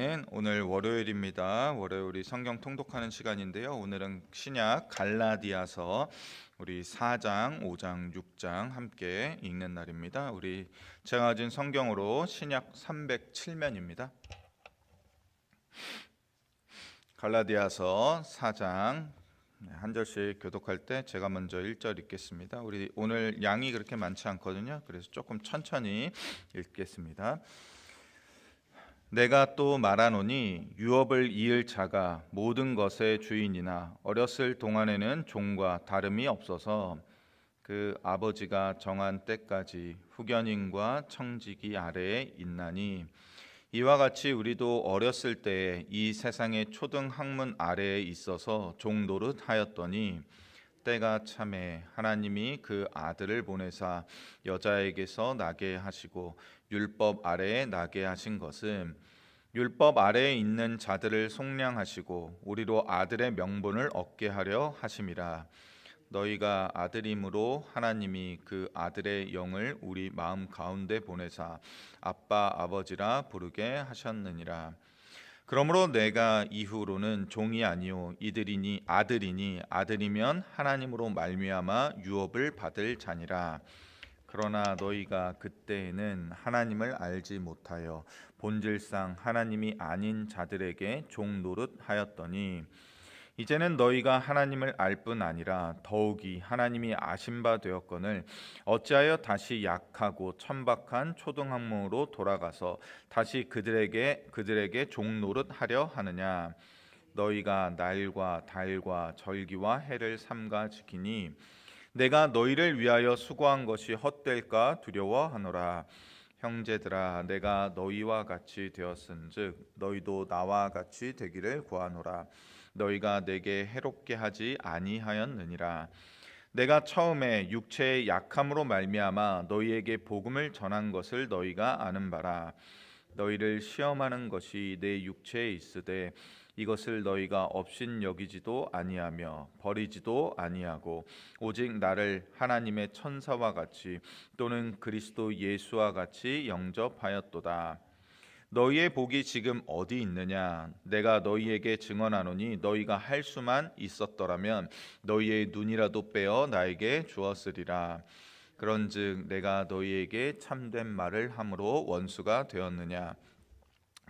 아멘. 오늘 월요일입니다. 월요일이 성경 통독하는 시간인데요. 오늘은 신약 갈라디아서 우리 4장, 5장, 6장 함께 읽는 날입니다. 제가 가진 성경으로 신약 307면입니다. 갈라디아서 4장 한 절씩 교독할 때 제가 먼저 1절 읽겠습니다. 우리 오늘 양이 그렇게 많지 않거든요. 그래서 조금 천천히 읽겠습니다. 내가 또 말하노니 유업을 이을 자가 모든 것의 주인이나 어렸을 동안에는 종과 다름이 없어서 그 아버지가 정한 때까지 후견인과 청지기 아래에 있나니 이와 같이 우리도 어렸을 때에 이 세상의 초등 학문 아래에 있어서 종 노릇하였더니 때가 참에 하나님이 그 아들을 보내사 여자에게서 나게 하시고 율법 아래에 나게 하신 것은 율법 아래에 있는 자들을 속량하시고 우리로 아들의 명분을 얻게 하려 하심이라. 너희가 아들임으로 하나님이 그 아들의 영을 우리 마음 가운데 보내사 아빠 아버지라 부르게 하셨느니라. 그러므로 내가 이후로는 종이 아니요 이들이니 아들이니 아들이면 하나님으로 말미암아 유업을 받을 자니라. 그러나 너희가 그때에는 하나님을 알지 못하여 본질상 하나님이 아닌 자들에게 종 노릇하였더니 이제는 너희가 하나님을 알 뿐 아니라 더욱이 하나님이 아신 바 되었거늘 어찌하여 다시 약하고 천박한 초등학문으로 돌아가서 다시 그들에게 종 노릇하려 하느냐. 너희가 날과 달과 절기와 해를 삼가 지키니 내가 너희를 위하여 수고한 것이 헛될까 두려워하노라. 형제들아, 내가 너희와 같이 되었은즉 너희도 나와 같이 되기를 구하노라. 너희가 내게 해롭게 하지 아니하였느니라. 내가 처음에 육체의 약함으로 말미암아 너희에게 복음을 전한 것을 너희가 아는 바라. 너희를 시험하는 것이 내 육체에 있으되 이것을 너희가 업신여기지도 아니하며 버리지도 아니하고 오직 나를 하나님의 천사와 같이 또는 그리스도 예수와 같이 영접하였도다. 너희의 복이 지금 어디 있느냐? 내가 너희에게 증언하노니 너희가 할 수만 있었더라면 너희의 눈이라도 빼어 나에게 주었으리라. 그런즉 내가 너희에게 참된 말을 함으로 원수가 되었느냐?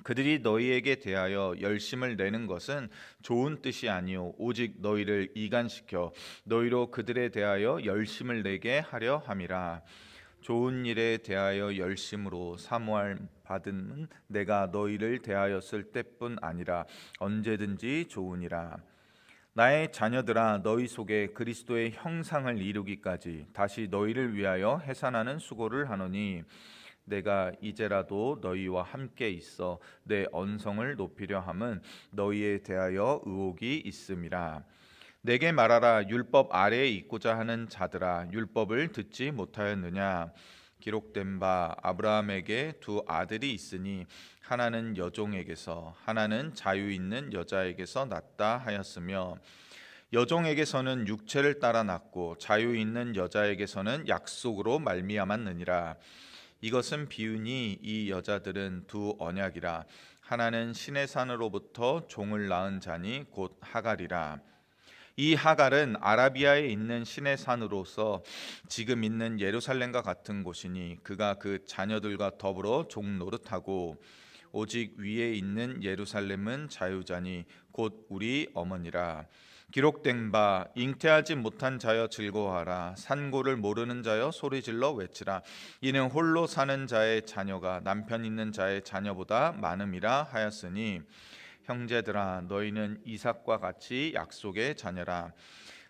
그들이 너희에게 대하여 열심을 내는 것은 좋은 뜻이 아니요 오직 너희를 이간시켜 너희로 그들에 대하여 열심을 내게 하려 함이라. 좋은 일에 대하여 열심으로 사모할 받은 내가 너희를 대하였을 때뿐 아니라 언제든지 좋으니라. 나의 자녀들아, 너희 속에 그리스도의 형상을 이루기까지 다시 너희를 위하여 해산하는 수고를 하노니 내가 이제라도 너희와 함께 있어 내 언성을 높이려 함은 너희에 대하여 의혹이 있음이라. 내게 말하라. 율법 아래에 있고자 하는 자들아, 율법을 듣지 못하였느냐? 기록된 바 아브라함에게 두 아들이 있으니 하나는 여종에게서 하나는 자유 있는 여자에게서 났다 하였으며 여종에게서는 육체를 따라 났고 자유 있는 여자에게서는 약속으로 말미암았느니라. 이것은 비유니 이 여자들은 두 언약이라. 하나는 신의 산으로부터 종을 낳은 자니 곧 하갈이라. 이 하갈은 아라비아에 있는 신의 산으로서 지금 있는 예루살렘과 같은 곳이니 그가 그 자녀들과 더불어 종 노릇하고 오직 위에 있는 예루살렘은 자유자니 곧 우리 어머니라. 기록된 바 잉태하지 못한 자여 즐거워하라. 산고를 모르는 자여 소리질러 외치라. 이는 홀로 사는 자의 자녀가 남편 있는 자의 자녀보다 많음이라 하였으니 형제들아, 너희는 이삭과 같이 약속의 자녀라.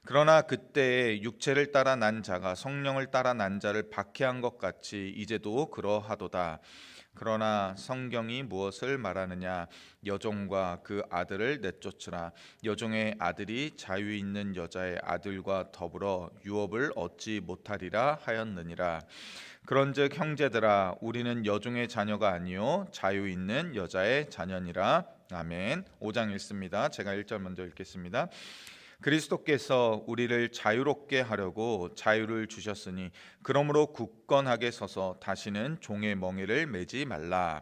그러나 그때에 육체를 따라 난 자가 성령을 따라 난 자를 박해한 것 같이 이제도 그러하도다. 그러나 성경이 무엇을 말하느냐? 여종과 그 아들을 내쫓으라. 여종의 아들이 자유 있는 여자의 아들과 더불어 유업을 얻지 못하리라 하였느니라. 그런즉 형제들아, 우리는 여종의 자녀가 아니요 자유 있는 여자의 자녀니라. 아멘. 5장 읽습니다. 제가 1절 먼저 읽겠습니다. 그리스도께서 우리를 자유롭게 하려고 자유를 주셨으니 그러므로 굳건하게 서서 다시는 종의 멍에를 매지 말라.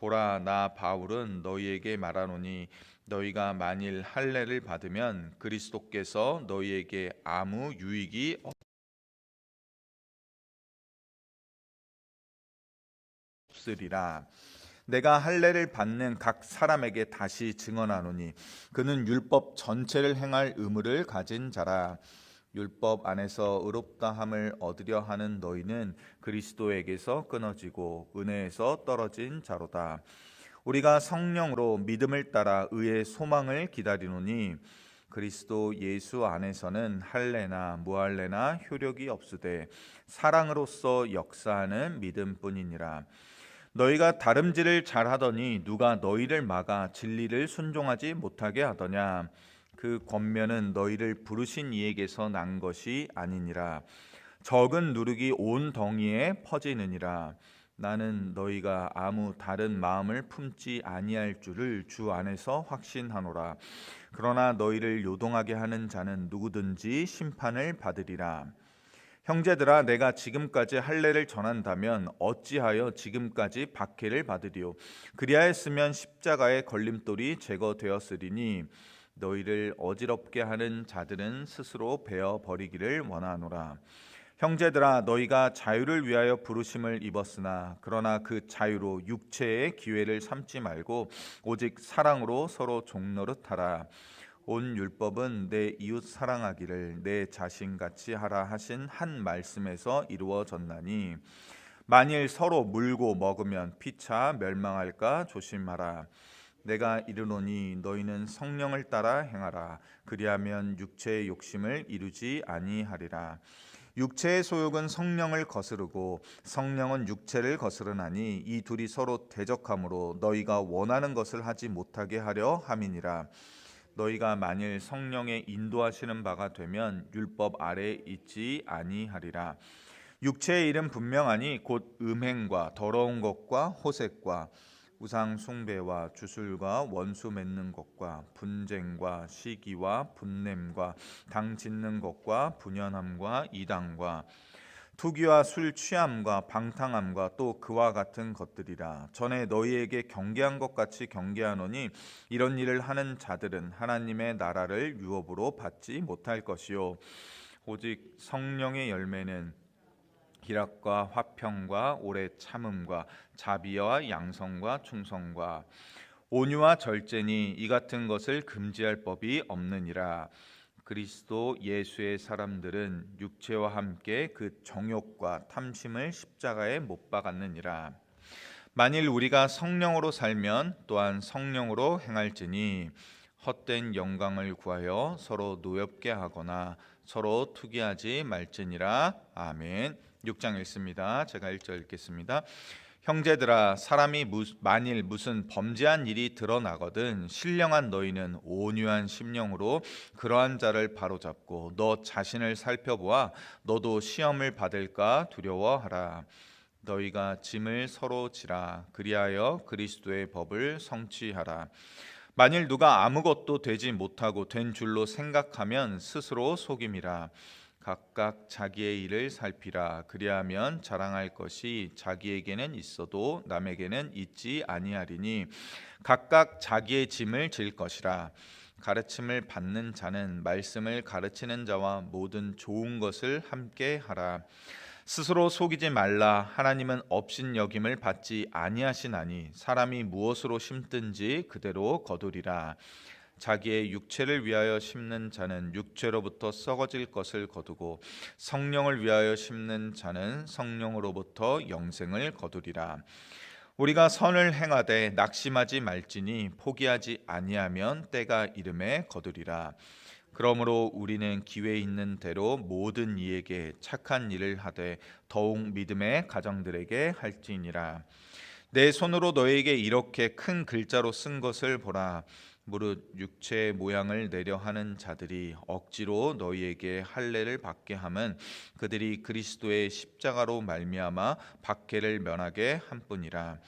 보라, 나 바울은 너희에게 말하노니 너희가 만일 할례를 받으면 그리스도께서 너희에게 아무 유익이 없으리라. 내가 할례를 받는 각 사람에게 다시 증언하노니 그는 율법 전체를 행할 의무를 가진 자라. 율법 안에서 의롭다함을 얻으려 하는 너희는 그리스도에게서 끊어지고 은혜에서 떨어진 자로다. 우리가 성령으로 믿음을 따라 의의 소망을 기다리노니 그리스도 예수 안에서는 할례나 무할례나 효력이 없으되 사랑으로서 역사하는 믿음뿐이니라. 너희가 다름질을 잘하더니 누가 너희를 막아 진리를 순종하지 못하게 하더냐. 그 권면은 너희를 부르신 이에게서 난 것이 아니니라. 적은 누룩이 온 덩이에 퍼지느니라. 나는 너희가 아무 다른 마음을 품지 아니할 줄을 주 안에서 확신하노라. 그러나 너희를 요동하게 하는 자는 누구든지 심판을 받으리라. 형제들아, 내가 지금까지 할례를 전한다면 어찌하여 지금까지 박해를 받으리요? 그리하였으면 십자가의 걸림돌이 제거되었으리니 너희를 어지럽게 하는 자들은 스스로 베어 버리기를 원하노라. 형제들아, 너희가 자유를 위하여 부르심을 입었으나 그러나 그 자유로 육체의 기회를 삼지 말고 오직 사랑으로 서로 종노릇하라. 온 율법은 내 이웃 사랑하기를 내 자신같이 하라 하신 한 말씀에서 이루어졌나니 만일 서로 물고 먹으면 피차 멸망할까 조심하라. 내가 이르노니 너희는 성령을 따라 행하라. 그리하면 육체의 욕심을 이루지 아니하리라. 육체의 소욕은 성령을 거스르고 성령은 육체를 거스르나니 이 둘이 서로 대적하므로 너희가 원하는 것을 하지 못하게 하려 함이니라. 너희가 만일 성령의 인도하시는 바가 되면 율법 아래에 있지 아니하리라. 육체의 일은 분명하니 곧 음행과 더러운 것과 호색과 우상 숭배와 주술과 원수 맺는 것과 분쟁과 시기와 분냄과 당 짓는 것과 분연함과 이단과 투기와 술 취함과 방탕함과 또 그와 같은 것들이라. 전에 너희에게 경계한 것 같이 경계하노니 이런 일을 하는 자들은 하나님의 나라를 유업으로 받지 못할 것이요 오직 성령의 열매는 희락과 화평과 오래 참음과 자비와 양성과 충성과 온유와 절제니 이 같은 것을 금지할 법이 없느니라. 그리스도 예수의 사람들은 육체와 함께 그 정욕과 탐심을 십자가에 못 박았느니라. 만일 우리가 성령으로 살면 또한 성령으로 행할지니 헛된 영광을 구하여 서로 노엽게 하거나 서로 투기하지 말지니라. 아멘. 6장 읽습니다. 제가 1절 읽겠습니다. 형제들아, 사람이 만일 무슨 범죄한 일이 드러나거든 신령한 너희는 온유한 심령으로 그러한 자를 바로잡고 너 자신을 살펴보아 너도 시험을 받을까 두려워하라. 너희가 짐을 서로 지라. 그리하여 그리스도의 법을 성취하라. 만일 누가 아무것도 되지 못하고 된 줄로 생각하면 스스로 속임이라. 각각 자기의 일을 살피라. 그리하면 자랑할 것이 자기에게는 있어도 남에게는 있지 아니하리니 각각 자기의 짐을 질 것이라. 가르침을 받는 자는 말씀을 가르치는 자와 모든 좋은 것을 함께 하라. 스스로 속이지 말라. 하나님은 업신여김을 받지 아니하시나니 사람이 무엇으로 심든지 그대로 거두리라. 자기의 육체를 위하여 심는 자는 육체로부터 썩어질 것을 거두고 성령을 위하여 심는 자는 성령으로부터 영생을 거두리라. 우리가 선을 행하되 낙심하지 말지니 포기하지 아니하면 때가 이름에 거두리라. 그러므로 우리는 기회 있는 대로 모든 이에게 착한 일을 하되 더욱 믿음의 가정들에게 할지니라. 내 손으로 너에게 이렇게 큰 글자로 쓴 것을 보라. 무릇 육체의 모양을 내려 하는 자들이 억지로 너희에게 할례를 받게 함은 그들이 그리스도의 십자가로 말미암아 박해를 면하게 함뿐이라.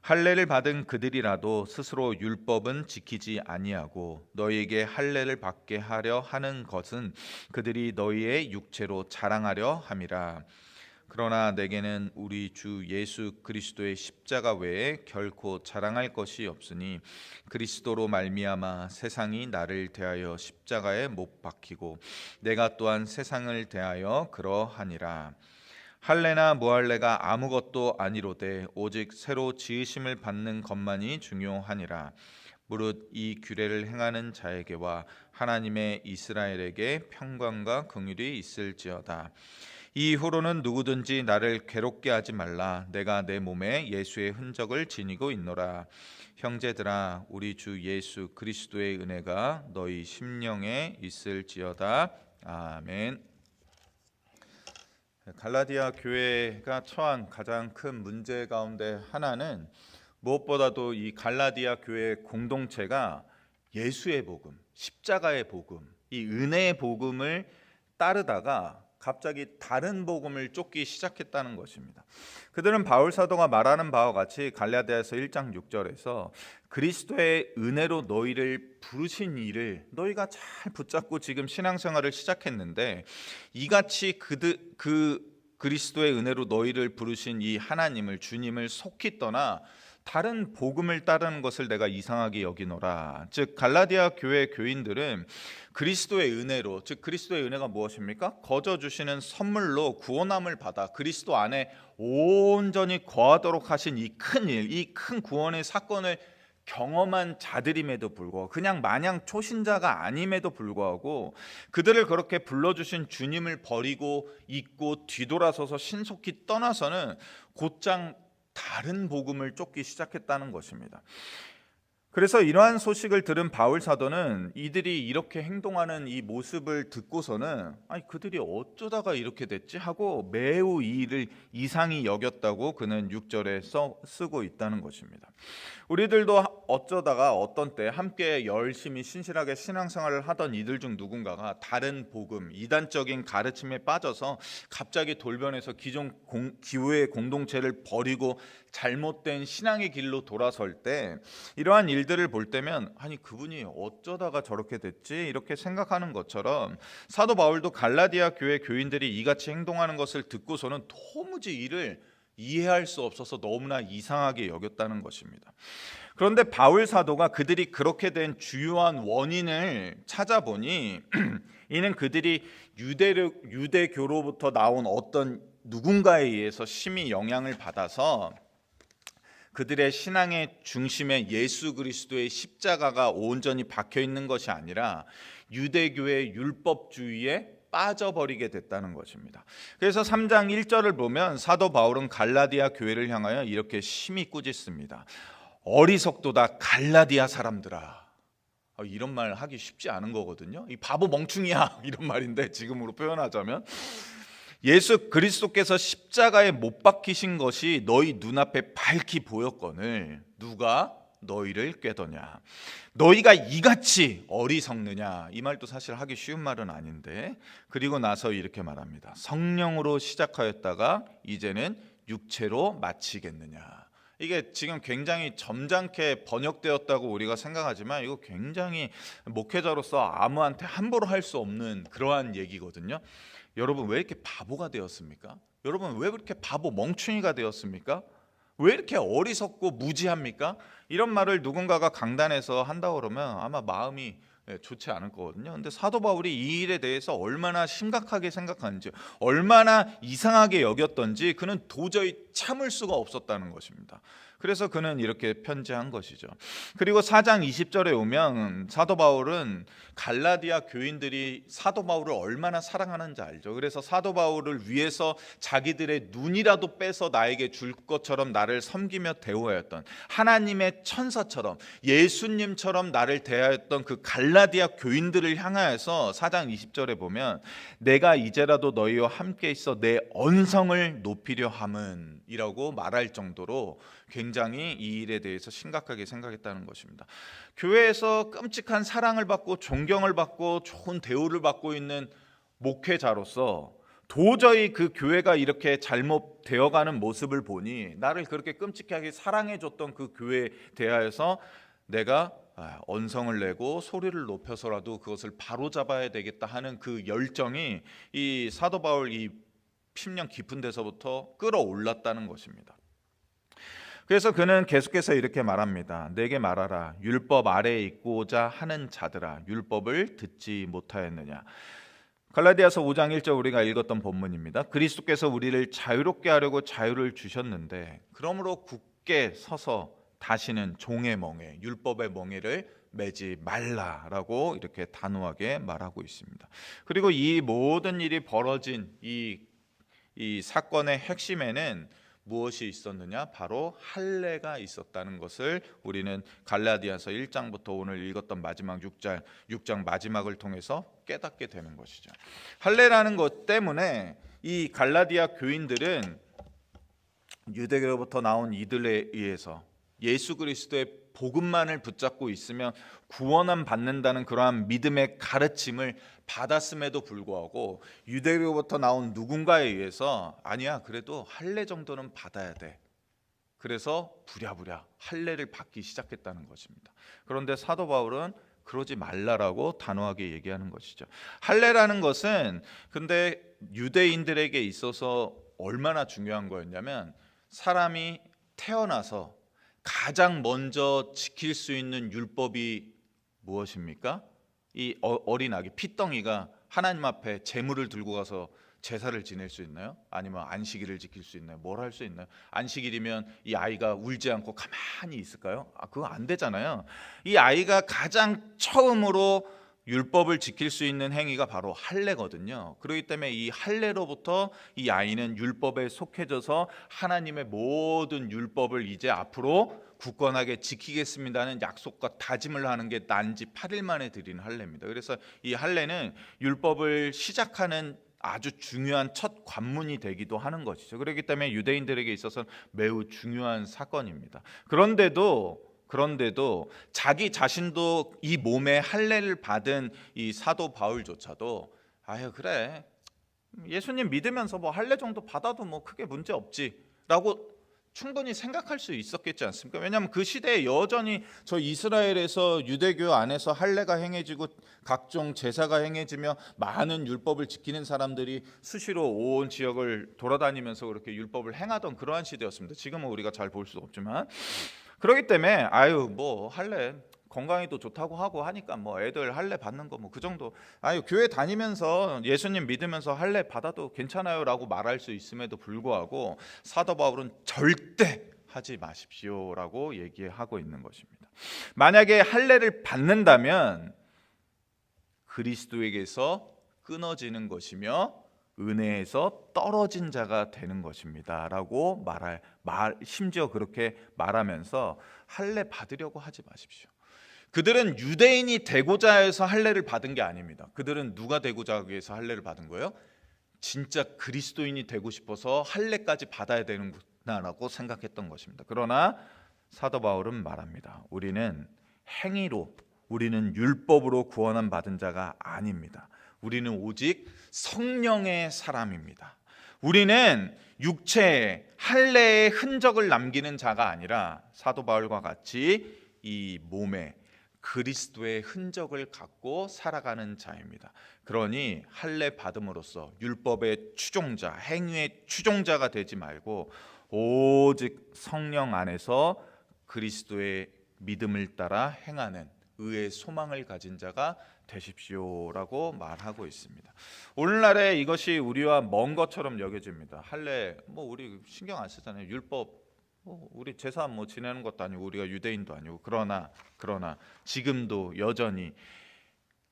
할례를 받은 그들이라도 스스로 율법은 지키지 아니하고 너희에게 할례를 받게 하려 하는 것은 그들이 너희의 육체로 자랑하려 함이라. 그러나 내게는 우리 주 예수 그리스도의 십자가 외에 결코 자랑할 것이 없으니 그리스도로 말미암아 세상이 나를 대하여 십자가에 못 박히고 내가 또한 세상을 대하여 그러하니라. 할례나 무할례가 아무것도 아니로되 오직 새로 지으심을 받는 것만이 중요하니라. 무릇 이 규례를 행하는 자에게와 하나님의 이스라엘에게 평강과 긍휼이 있을지어다. 이후로는 누구든지 나를 괴롭게 하지 말라. 내가 내 몸에 예수의 흔적을 지니고 있노라. 형제들아, 우리 주 예수 그리스도의 은혜가 너희 심령에 있을지어다. 아멘. 갈라디아 교회가 처한 가장 큰 문제 가운데 하나는 무엇보다도 이 갈라디아 교회 공동체가 예수의 복음, 십자가의 복음, 이 은혜의 복음을 따르다가 갑자기 다른 복음을 쫓기 시작했다는 것입니다. 그들은 바울 사도가 말하는 바와 같이 갈라디아서 1장 6절에서 그리스도의 은혜로 너희를 부르신 이를 너희가 잘 붙잡고 지금 신앙생활을 시작했는데, 이같이 그리스도의 은혜로 너희를 부르신 이 하나님을, 주님을 속히 떠나 다른 복음을 따르는 것을 내가 이상하게 여기노라. 즉 갈라디아 교회 교인들은 그리스도의 은혜로, 즉 그리스도의 은혜가 무엇입니까? 거저 주시는 선물로 구원함을 받아 그리스도 안에 온전히 거하도록 하신 이 큰 일, 이 큰 구원의 사건을 경험한 자들임에도 불구하고, 그냥 마냥 초신자가 아님에도 불구하고 그들을 그렇게 불러주신 주님을 버리고 잊고 뒤돌아서서 신속히 떠나서는 곧장 다른 복음을 쫓기 시작했다는 것입니다. 그래서 이러한 소식을 들은 바울 사도는 이들이 이렇게 행동하는 이 모습을 듣고서는 그들이 어쩌다가 이렇게 됐지 하고 매우 이 일을 이상히 여겼다고 그는 6절에 쓰고 있다는 것입니다. 우리들도 어쩌다가 어떤 때 함께 열심히 신실하게 신앙생활을 하던 이들 중 누군가가 다른 복음, 이단적인 가르침에 빠져서 갑자기 돌변해서 기존 교회 공동체를 버리고 잘못된 신앙의 길로 돌아설 때, 이러한 일들을 볼 때면 그분이 어쩌다가 저렇게 됐지 이렇게 생각하는 것처럼 사도 바울도 갈라디아 교회 교인들이 이같이 행동하는 것을 듣고서는 도무지 이를 이해할 수 없어서 너무나 이상하게 여겼다는 것입니다. 그런데 바울 사도가 그들이 그렇게 된 주요한 원인을 찾아보니 이는 그들이 유대교로부터 나온 어떤 누군가에 의해서 심히 영향을 받아서 그들의 신앙의 중심에 예수 그리스도의 십자가가 온전히 박혀 있는 것이 아니라 유대교의 율법주의에 빠져버리게 됐다는 것입니다. 그래서 3장 1절을 보면 사도 바울은 갈라디아 교회를 향하여 이렇게 심히 꾸짖습니다. 어리석도다 갈라디아 사람들아. 이런 말 하기 쉽지 않은 거거든요. 이 바보 멍충이야 이런 말인데, 지금으로 표현하자면 예수 그리스도께서 십자가에 못 박히신 것이 너희 눈앞에 밝히 보였거늘 누가 너희를 꾀더냐. 너희가 이같이 어리석느냐. 이 말도 사실 하기 쉬운 말은 아닌데, 그리고 나서 이렇게 말합니다. 성령으로 시작하였다가 이제는 육체로 마치겠느냐. 이게 지금 굉장히 점잖게 번역되었다고 우리가 생각하지만 이거 굉장히 목회자로서 아무한테 함부로 할 수 없는 그러한 얘기거든요. 여러분 왜 이렇게 바보가 되었습니까? 여러분 왜 그렇게 바보 멍충이가 되었습니까? 왜 이렇게 어리석고 무지합니까? 이런 말을 누군가가 강단에서 한다고 그러면 아마 마음이 좋지 않을 거거든요. 근데 사도 바울이 이 일에 대해서 얼마나 심각하게 생각하는지, 얼마나 이상하게 여겼던지 그는 도저히 참을 수가 없었다는 것입니다. 그래서 그는 이렇게 편지한 것이죠. 그리고 4장 20절에 오면 사도 바울은 갈라디아 교인들이 사도 바울을 얼마나 사랑하는지 알죠. 그래서 사도 바울을 위해서 자기들의 눈이라도 빼서 나에게 줄 것처럼 나를 섬기며 대우하였던, 하나님의 천사처럼 예수님처럼 나를 대하였던 그 갈라디아 교인들을 향하여서 4장 20절에 보면 내가 이제라도 너희와 함께 있어 내 언성을 높이려 함은 이라고 말할 정도로 굉장히 이 일에 대해서 심각하게 생각했다는 것입니다. 교회에서 끔찍한 사랑을 받고 존경을 받고 좋은 대우를 받고 있는 목회자로서 도저히 그 교회가 이렇게 잘못되어가는 모습을 보니 나를 그렇게 끔찍하게 사랑해줬던 그 교회에 대하여서 내가 언성을 내고 소리를 높여서라도 그것을 바로잡아야 되겠다 하는 그 열정이 이 사도 바울 이 10년 깊은 데서부터 끌어올랐다는 것입니다. 그래서 그는 계속해서 이렇게 말합니다. 내게 말하라. 율법 아래에 있고자 하는 자들아, 율법을 듣지 못하였느냐. 갈라디아서 5장 1절 우리가 읽었던 본문입니다. 그리스도께서 우리를 자유롭게 하려고 자유를 주셨는데 그러므로 굳게 서서 다시는 종의 멍에, 율법의 멍에를 매지 말라라고 이렇게 단호하게 말하고 있습니다. 그리고 이 모든 일이 벌어진 이 사건의 핵심에는 무엇이 있었느냐? 바로 할례가 있었다는 것을 우리는 갈라디아서 1장부터 오늘 읽었던 마지막 6장 마지막을 통해서 깨닫게 되는 것이죠. 할례라는 것 때문에 이 갈라디아 교인들은 유대교로부터 나온 이들에 의해서 예수 그리스도의 복음만을 붙잡고 있으면 구원함 받는다는 그러한 믿음의 가르침을 받았음에도 불구하고 유대교로부터 나온 누군가에 의해서 아니야, 그래도 할례 정도는 받아야 돼. 그래서 부랴부랴 할례를 받기 시작했다는 것입니다. 그런데 사도 바울은 그러지 말라라고 단호하게 얘기하는 것이죠. 할례라는 것은 근데 유대인들에게 있어서 얼마나 중요한 거였냐면 사람이 태어나서 가장 먼저 지킬 수 있는 율법이 무엇입니까? 이 어린 아기 핏덩이가 하나님 앞에 제물을 들고 가서 제사를 지낼 수 있나요? 아니면 안식일을 지킬 수 있나요? 뭘 할 수 있나요? 안식일이면 이 아이가 울지 않고 가만히 있을까요? 그거 안 되잖아요. 이 아이가 가장 처음으로 율법을 지킬 수 있는 행위가 바로 할례거든요. 그렇기 때문에 이 할례로부터 이 아이는 율법에 속해져서 하나님의 모든 율법을 이제 앞으로 굳건하게 지키겠습니다는 약속과 다짐을 하는 게 난지 8일 만에 드리는 할례입니다. 그래서 이 할례는 율법을 시작하는 아주 중요한 첫 관문이 되기도 하는 것이죠. 그렇기 때문에 유대인들에게 있어서는 매우 중요한 사건입니다. 그런데도 자기 자신도 이 몸에 할례를 받은 이 사도 바울조차도 아유 그래 예수님 믿으면서 뭐 할례 정도 받아도 뭐 크게 문제 없지라고 충분히 생각할 수 있었겠지 않습니까? 왜냐하면 그 시대에 여전히 저 이스라엘에서 유대교 안에서 할례가 행해지고 각종 제사가 행해지며 많은 율법을 지키는 사람들이 수시로 온 지역을 돌아다니면서 그렇게 율법을 행하던 그러한 시대였습니다. 지금은 우리가 잘 볼 수 없지만 그렇기 때문에 아유 뭐 할례 건강에도 좋다고 하고 하니까 뭐 애들 할례 받는 거 뭐 그 정도 아유 교회 다니면서 예수님 믿으면서 할례 받아도 괜찮아요라고 말할 수 있음에도 불구하고 사도 바울은 절대 하지 마십시오라고 얘기하고 있는 것입니다. 만약에 할례를 받는다면 그리스도에게서 끊어지는 것이며 은혜에서 떨어진 자가 되는 것입니다라고 심지어 그렇게 말하면서 할례 받으려고 하지 마십시오. 그들은 유대인이 되고자 해서 할례를 받은 게 아닙니다. 그들은 누가 되고자 하기 위해서 할례를 받은 거예요? 진짜 그리스도인이 되고 싶어서 할례까지 받아야 되는구나라고 생각했던 것입니다. 그러나 사도 바울은 말합니다. 우리는 행위로, 우리는 율법으로 구원함 받은 자가 아닙니다. 우리는 오직 성령의 사람입니다. 우리는 육체에 할례의 흔적을 남기는 자가 아니라 사도 바울과 같이 이 몸에 그리스도의 흔적을 갖고 살아가는 자입니다. 그러니 할례 받음으로써 율법의 추종자, 행위의 추종자가 되지 말고 오직 성령 안에서 그리스도의 믿음을 따라 행하는 의의 소망을 가진 자가 되십시오라고 말하고 있습니다. 오늘날에 이것이 우리와 먼 것처럼 여겨집니다. 할례 뭐 우리 신경 안 쓰잖아요. 율법 우리 제사 뭐 지내는 것도 아니고 우리가 유대인도 아니고 그러나 지금도 여전히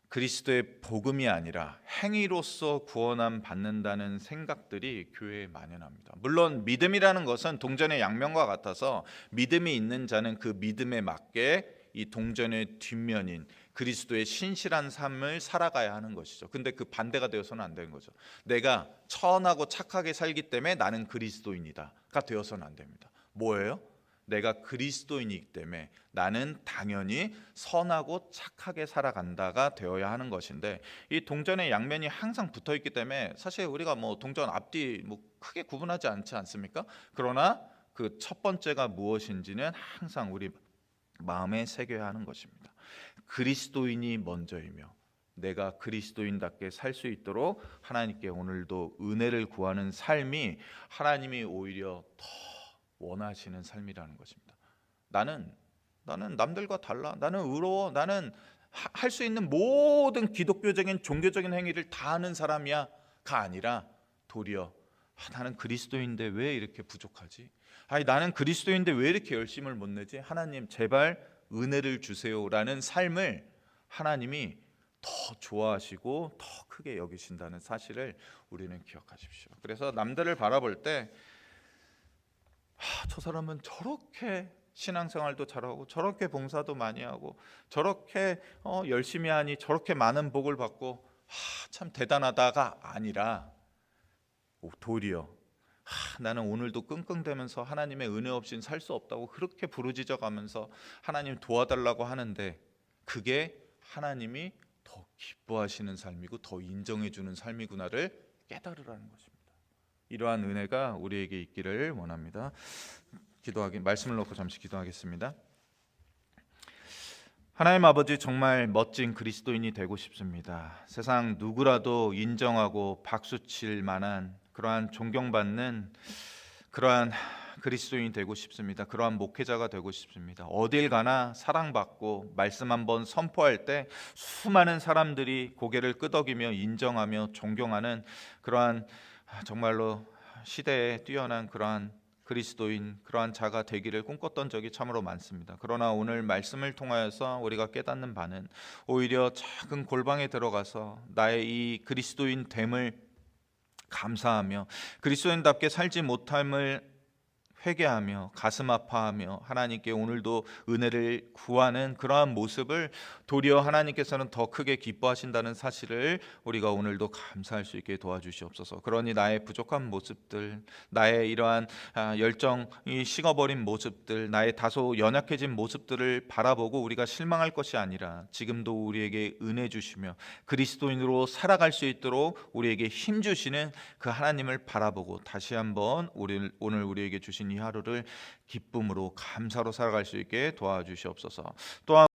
그리스도의 복음이 아니라 행위로서 구원함 받는다는 생각들이 교회에 만연합니다. 물론 믿음이라는 것은 동전의 양면과 같아서 믿음이 있는 자는 그 믿음에 맞게 이 동전의 뒷면인 그리스도의 신실한 삶을 살아가야 하는 것이죠. 근데 그 반대가 되어서는 안 되는 거죠. 내가 선하고 착하게 살기 때문에 나는 그리스도인이다가 되어서는 안 됩니다. 뭐예요? 내가 그리스도인이기 때문에 나는 당연히 선하고 착하게 살아간다가 되어야 하는 것인데 이 동전의 양면이 항상 붙어 있기 때문에 사실 우리가 뭐 동전 앞뒤 뭐 크게 구분하지 않지 않습니까? 그러나 그 첫 번째가 무엇인지는 항상 우리 마음에 새겨야 하는 것입니다. 그리스도인이 먼저이며 내가 그리스도인답게 살 수 있도록 하나님께 오늘도 은혜를 구하는 삶이 하나님이 오히려 더 원하시는 삶이라는 것입니다. 나는 남들과 달라. 나는 의로워. 나는 할 수 있는 모든 기독교적인 종교적인 행위를 다 하는 사람이야가 아니라 도리어 나는 그리스도인데 왜 이렇게 부족하지? 아니 나는 그리스도인데 왜 이렇게 열심을 못 내지? 하나님 제발 은혜를 주세요라는 삶을 하나님이 더 좋아하시고 더 크게 여기신다는 사실을 우리는 기억하십시오. 그래서 남들을 바라볼 때 저 사람은 저렇게 신앙생활도 잘하고 저렇게 봉사도 많이 하고 저렇게 열심히 하니 저렇게 많은 복을 받고 참 대단하다가 아니라 도리어 나는 오늘도 끙끙대면서 하나님의 은혜 없이는 살 수 없다고 그렇게 부르짖어 가면서 하나님 도와달라고 하는데 그게 하나님이 더 기뻐하시는 삶이고 더 인정해 주는 삶이구나를 깨달으라는 것입니다. 이러한 은혜가 우리에게 있기를 원합니다. 말씀을 놓고 잠시 기도하겠습니다. 하나님 아버지, 정말 멋진 그리스도인이 되고 싶습니다. 세상 누구라도 인정하고 박수칠 만한 그러한 존경받는 그러한 그리스도인이 되고 싶습니다. 그러한 목회자가 되고 싶습니다. 어딜 가나 사랑받고 말씀 한번 선포할 때 수많은 사람들이 고개를 끄덕이며 인정하며 존경하는 그러한 정말로 시대에 뛰어난 그러한 그리스도인, 그러한 자가 되기를 꿈꿨던 적이 참으로 많습니다. 그러나 오늘 말씀을 통하여서 우리가 깨닫는 바는 오히려 작은 골방에 들어가서 나의 이 그리스도인 됨을 감사하며 그리스도인답게 살지 못함을 회개하며 가슴 아파하며 하나님께 오늘도 은혜를 구하는 그러한 모습을 도리어 하나님께서는 더 크게 기뻐하신다는 사실을 우리가 오늘도 감사할 수 있게 도와주시옵소서. 그러니 나의 부족한 모습들, 나의 이러한 열정이 식어버린 모습들, 나의 다소 연약해진 모습들을 바라보고 우리가 실망할 것이 아니라 지금도 우리에게 은혜 주시며 그리스도인으로 살아갈 수 있도록 우리에게 힘 주시는 그 하나님을 바라보고 다시 한번 오늘 우리에게 주신 이 하루를 기쁨으로 감사로 살아갈 수 있게 도와주시옵소서. 또한